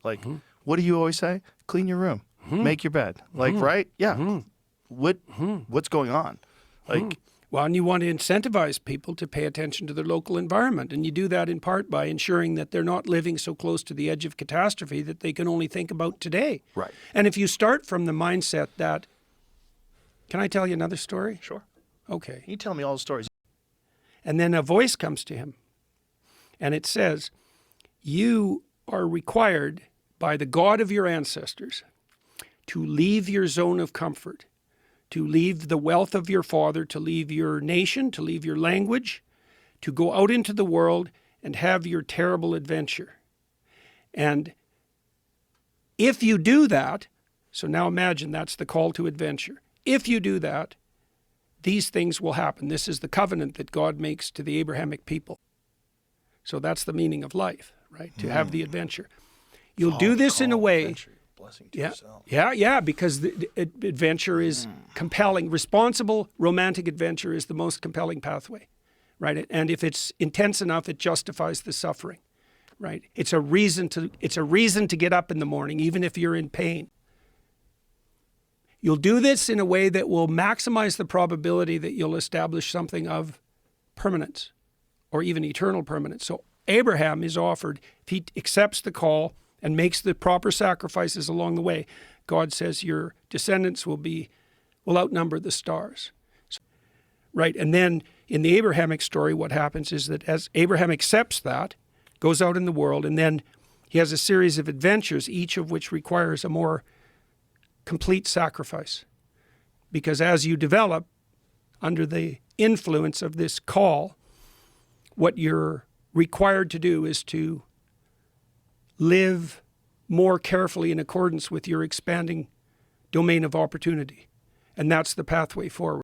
Like, what do you always say? Clean your room, make your bed. Like, right? Yeah. What's going on? Like, well, and you want to incentivize people to pay attention to their local environment. And you do that in part by ensuring that they're not living so close to the edge of catastrophe that they can only think about today. Right. And if you start from the mindset that, can I tell you another story? Sure. Okay. You tell me all the stories. And then a voice comes to him and it says, you are required by the God of your ancestors to leave your zone of comfort, to leave the wealth of your father, to leave your nation, to leave your language, to go out into the world and have your terrible adventure. And if you do that, so now imagine that's the call to adventure. If you do that, these things will happen. This is the covenant that God makes to the Abrahamic people. So that's the meaning of life, right? To have the adventure. You'll do this in a way. Blessing to yourself. Yeah, because the adventure is compelling. Responsible romantic adventure is the most compelling pathway, right? And if it's intense enough, it justifies the suffering, right? It's a reason to get up in the morning, even if you're in pain. You'll do this in a way that will maximize the probability that you'll establish something of permanence or even eternal permanence. So Abraham is offered, if he accepts the call and makes the proper sacrifices along the way, God says your descendants will outnumber the stars. So, right, and then in the Abrahamic story, what happens is that as Abraham accepts that, goes out in the world, and then he has a series of adventures, each of which requires a more complete sacrifice. Because as you develop under the influence of this call, what you're required to do is to live more carefully in accordance with your expanding domain of opportunity. And that's the pathway forward.